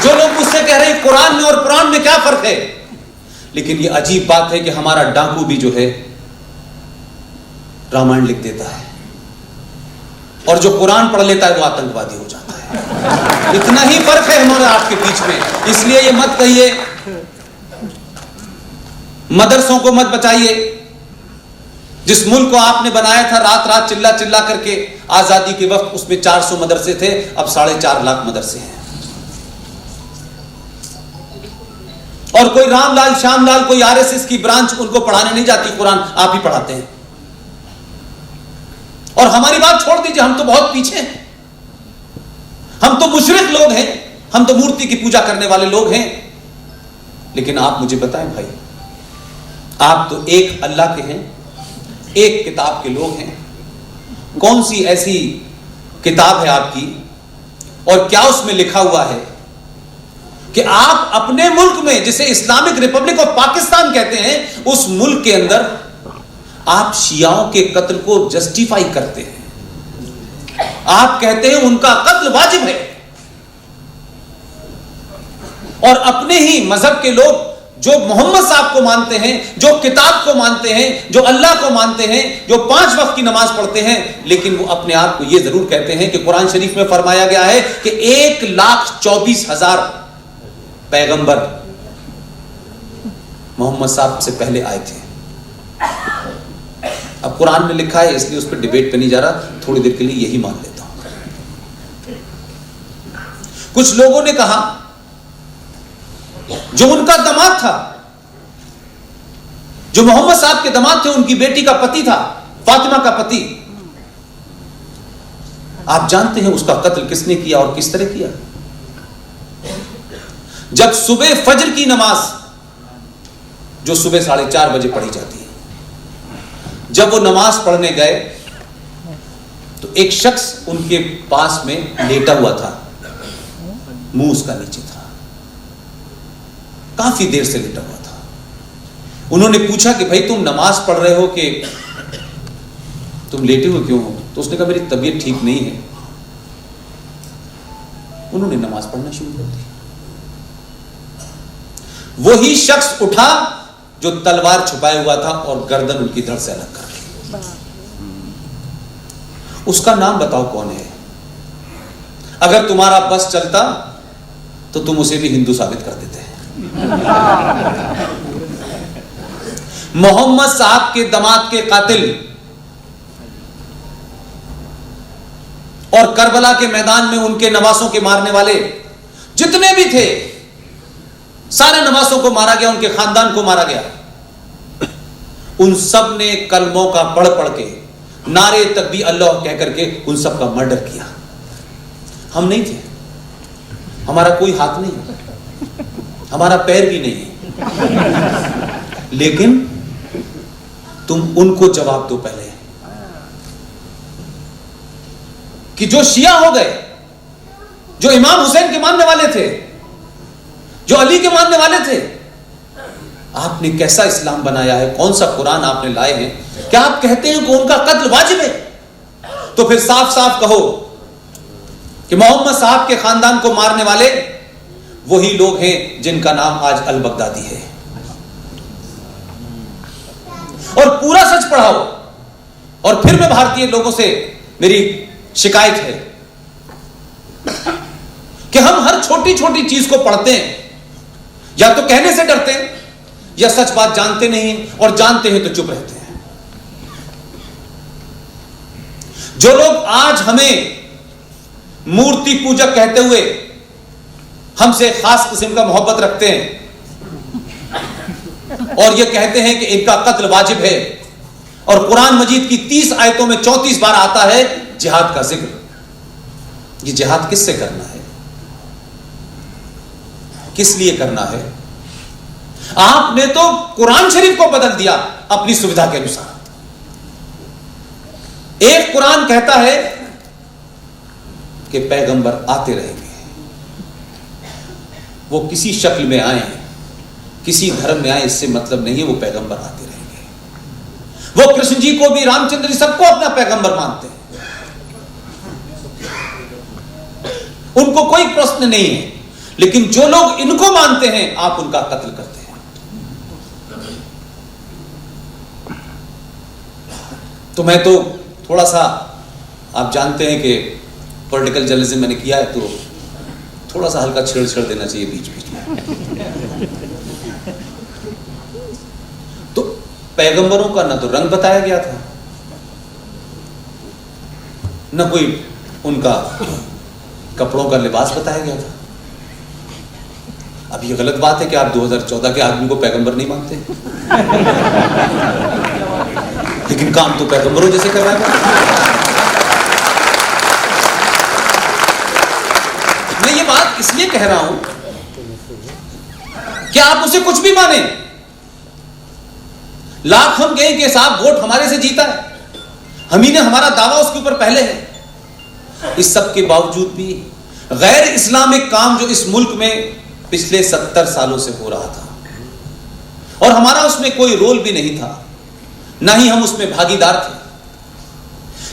जो लोग मुझसे कह रहे हैं कुरान में और कुरान में क्या फर्क है, लेकिन ये अजीब बात है कि हमारा डाकू भी जो है रामायण लिख देता है और जो कुरान पढ़ लेता है वो आतंकवादी हो जाता है। इतना ही फर्क है हमारे आपके बीच में। इसलिए ये मत कहिए, मदरसों को मत बचाइए। जिस मुल्क को आपने बनाया था रात रात चिल्ला चिल्ला करके आजादी के वक्त, उसमें 400 मदरसे थे, अब 4.5 लाख मदरसे हैं। और कोई रामलाल श्यामलाल, कोई आरएसएस की ब्रांच उनको पढ़ाने नहीं जाती, कुरान आप ही पढ़ाते हैं। और हमारी बात छोड़ दीजिए, हम तो बहुत पीछे हैं, हम तो मुशरिक लोग हैं, हम तो मूर्ति की पूजा करने वाले लोग हैं। लेकिन आप मुझे बताएं भाई, आप तो एक अल्लाह के हैं, एक किताब के लोग हैं। कौन सी ऐसी किताब है आपकी और क्या उसमें लिखा हुआ है कि आप अपने मुल्क में, जिसे इस्लामिक रिपब्लिक ऑफ पाकिस्तान कहते हैं, उस मुल्क के अंदर आप शियाओं के कत्ल को जस्टिफाई करते हैं। आप कहते हैं उनका कत्ल वाजिब है, और अपने ही मजहब के लोग जो मोहम्मद साहब को मानते हैं, जो किताब को मानते हैं, जो अल्लाह को मानते हैं, जो 5 वक्त की नमाज पढ़ते हैं, लेकिन वो अपने आप को यह जरूर कहते हैं कि कुरान शरीफ में फरमाया गया है कि 1,24,000 पैगंबर मोहम्मद साहब से पहले आए थे। अब कुरान में लिखा है, इसलिए उस पर डिबेट पे नहीं जा रहा, थोड़ी देर के लिए यही मान लेता हूं। कुछ लोगों ने कहा जो उनका दामाद था, जो मोहम्मद साहब के दामाद थे, उनकी बेटी का पति था, फातिमा का पति, आप जानते हैं उसका कत्ल किसने किया और किस तरह किया? जब सुबह फजर की नमाज, जो सुबह 4:30 बजे पढ़ी जाती है, जब वो नमाज पढ़ने गए तो एक शख्स उनके पास में लेटा हुआ था, मुंह उसका नीचे था, काफी देर से लेटा हुआ था। उन्होंने पूछा कि भाई तुम नमाज पढ़ रहे हो कि तुम लेटे हुए क्यों हो? तो उसने कहा मेरी तबीयत ठीक नहीं है। उन्होंने नमाज पढ़ना शुरू कर दी। वही शख्स उठा जो तलवार छुपाए हुआ था और गर्दन उनकी धड़ से अलग कर दी। उसका नाम बताओ कौन है? अगर तुम्हारा बस चलता तो तुम उसे भी हिंदू साबित कर देते हैं। मोहम्मद साहब के दामाद के कातिल और करबला के मैदान में उनके नवासों के मारने वाले जितने भी थे, सारे नवासों को मारा गया, उनके खानदान को मारा गया। उन सब ने कलमों का पढ़ पढ़ के, नारे तकबीर अल्लाह कह करके उन सब का मर्डर किया। हम नहीं थे, हमारा कोई हाथ नहीं, हमारा पैर भी नहीं है, लेकिन तुम उनको जवाब दो पहले कि जो शिया हो गए, जो इमाम हुसैन के मानने वाले थे, जो अली के मानने वाले थे, आपने कैसा इस्लाम बनाया है? कौन सा कुरान आपने लाए हैं? क्या आप कहते हैं कि उनका कत्ल वाजिब है? तो फिर साफ साफ कहो कि मोहम्मद साहब के खानदान को मारने वाले वही लोग हैं जिनका नाम आज अल बगदादी है। और पूरा सच पढ़ाओ। और फिर मैं भारतीय लोगों से मेरी शिकायत है कि हम हर छोटी छोटी चीज को पढ़ते हैं, या तो कहने से डरते हैं या सच बात जानते नहीं हैं, और जानते हैं तो चुप रहते हैं। जो लोग आज हमें मूर्ति पूजक कहते हुए हमसे खास किस्म का मोहब्बत रखते हैं और ये कहते हैं कि इनका कत्ल वाजिब है, और कुरान मजीद की 30 आयतों में 34 बार आता है जिहाद का जिक्र, ये जिहाद किससे करना है? किस लिए करना है? आपने तो कुरान शरीफ को बदल दिया अपनी सुविधा के अनुसार। एक कुरान कहता है कि पैगंबर आते रहेंगे, वो किसी शक्ल में आए, किसी धर्म में आए, इससे मतलब नहीं है, वो पैगंबर आते रहेंगे। वो कृष्ण जी को भी, रामचंद्र जी, सबको अपना पैगंबर मानते हैं, उनको कोई प्रश्न नहीं है। लेकिन जो लोग इनको मानते हैं आप उनका कत्ल करते हैं। तो मैं तो थोड़ा सा, आप जानते हैं कि पॉलिटिकल जर्नलिज्म मैंने किया है, तो थोड़ा सा हल्का छेड़ देना चाहिए बीच बीच में। तो पैगंबरों का ना तो रंग बताया गया था, न कोई उनका कपड़ों का लिबास बताया गया था। अब ये गलत बात है कि आप 2014 के आदमी को पैगंबर नहीं मानते, लेकिन काम तो पैगंबरों जैसे कर रहा है। मैं ये बात इसलिए कह रहा हूं कि आप उसे कुछ भी माने, लाख हम कहें कि साहब वोट हमारे से जीता है, हम ही ने हमारा दावा उसके ऊपर पहले है, इस सब के बावजूद भी गैर इस्लामिक काम जो इस मुल्क में पिछले 70 सालों से हो रहा था और हमारा उसमें कोई रोल भी नहीं था, ना ही हम उसमें भागीदार थे,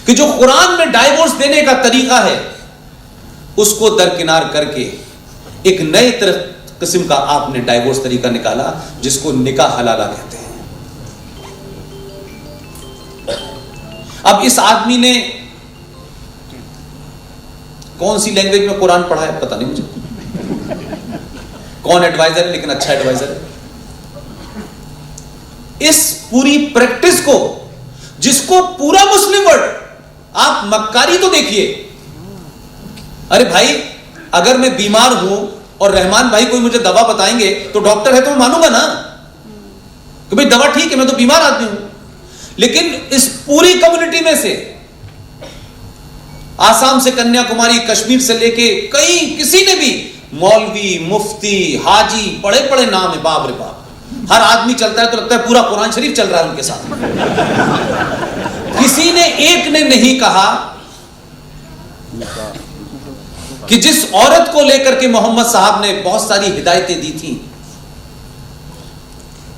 कि जो कुरान में डाइवोर्स देने का तरीका है उसको दरकिनार करके एक नए किस्म का आपने डाइवोर्स तरीका निकाला जिसको निकाह हलाला कहते हैं। अब इस आदमी ने कौन सी लैंग्वेज में कुरान पढ़ा है पता नहीं मुझे, कौन एडवाइजर है, लेकिन अच्छा एडवाइजर है। इस पूरी प्रैक्टिस को, जिसको पूरा मुस्लिम वर्ल्ड, आप मक्कारी तो देखिए, अरे भाई अगर मैं बीमार हूं और रहमान भाई कोई मुझे दवा बताएंगे तो डॉक्टर है तो मैं मानूंगा ना कि भाई दवा ठीक है, मैं तो बीमार आदमी हूं। लेकिन इस पूरी कम्युनिटी में से, आसाम से कन्याकुमारी, कश्मीर से लेके कई, किसी ने भी, मौलवी, मुफ्ती, हाजी, बड़े बड़े नाम है, बाप रे बाप, हर आदमी चलता है तो लगता है पूरा कुरान शरीफ चल रहा है उनके साथ। किसी ने, एक ने नहीं कहा कि जिस औरत को लेकर के मोहम्मद साहब ने बहुत सारी हिदायतें दी थी,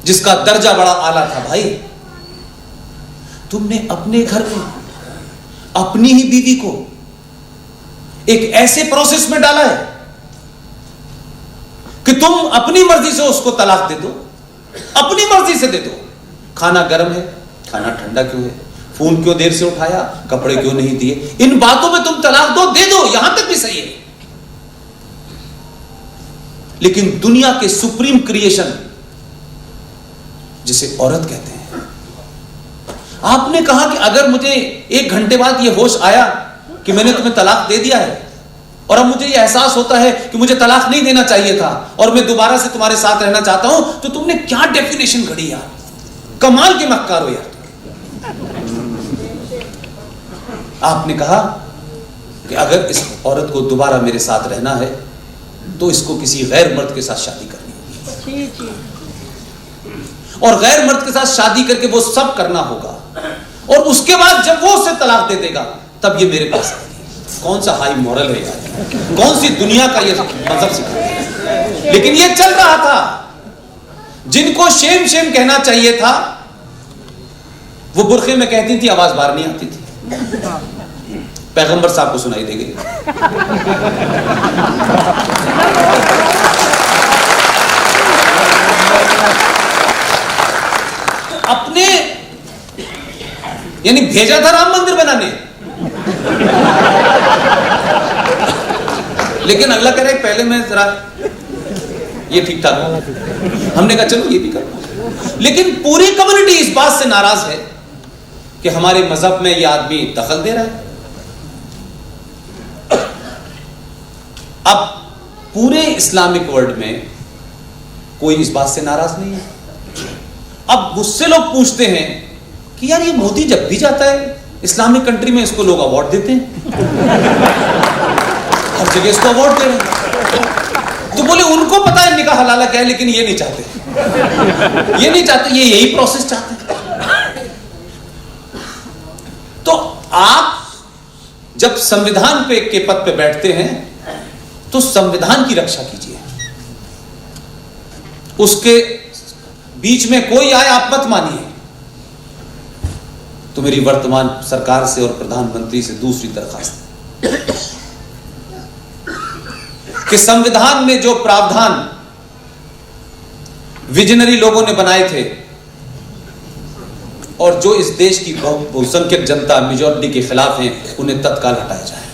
जिसका दर्जा बड़ा आला था, भाई तुमने अपने घर में अपनी ही बीवी को एक ऐसे प्रोसेस में डाला है कि तुम अपनी मर्जी से उसको तलाक दे दो, अपनी मर्जी से दे दो। खाना गर्म है, खाना ठंडा क्यों है, फोन क्यों देर से उठाया, कपड़े क्यों नहीं दिए, इन बातों में तुम तलाक दो, दे दो, यहां तक भी सही है। लेकिन दुनिया के सुप्रीम क्रिएशन जिसे औरत कहते हैं, आपने कहा कि अगर मुझे 1 घंटे बाद यह होश आया कि मैंने तुम्हें तलाक दे दिया है और अब मुझे यह एहसास होता है कि मुझे तलाक नहीं देना चाहिए था और मैं दोबारा से तुम्हारे साथ रहना चाहता हूं, तो तुमने क्या डेफिनेशन घड़ी यार, कमाल के मक्कार हो यार। आपने कहा कि अगर इस औरत को दोबारा मेरे साथ रहना है तो इसको किसी गैर मर्द के साथ शादी करनी होगी, और गैर मर्द के साथ शादी करके वो सब करना होगा, और उसके बाद जब वो उससे तलाक दे देगा तब ये मेरे पास आएगी। कौन सा हाई मॉरल है यार, कौन सी दुनिया का ये मजहब सिखाता है। लेकिन ये चल रहा था, जिनको शेम शेम कहना चाहिए था वो बुरखे में कहती थी, आवाज बाहर नहीं आती थी, पैगंबर साहब को सुनाई देगी। अपने यानी भेजा था राम मंदिर बनाने, लेकिन अगला कह रहा है पहले मैं जरा ये ठीक ठाक, हमने कहा चलो ये भी करो। लेकिन पूरी कम्युनिटी इस बात से नाराज है कि हमारे मजहब में ये आदमी दखल दे रहा है। अब पूरे इस्लामिक वर्ल्ड में कोई इस बात से नाराज नहीं है। अब मुझसे लोग पूछते हैं कि यार ये मोदी जब भी जाता है इस्लामिक कंट्री में इसको लोग अवार्ड देते हैं, हर जगह इसको अवार्ड दे रहे हैं। तो बोले उनको पता है निकाह हलाला क्या है, लेकिन ये नहीं चाहते, ये नहीं चाहते, ये यही प्रोसेस चाहते हैं। तो आप जब संविधान पे के पद पे बैठते हैं तो संविधान की रक्षा कीजिए, उसके बीच में कोई आए आप मत मानिए। तो मेरी वर्तमान सरकार से और प्रधानमंत्री से दूसरी दरखास्त, कि संविधान में जो प्रावधान विजनरी लोगों ने बनाए थे और जो इस देश की बहुसंख्यक जनता मेजॉरिटी के खिलाफ हैं, उन्हें तत्काल हटाया जाए।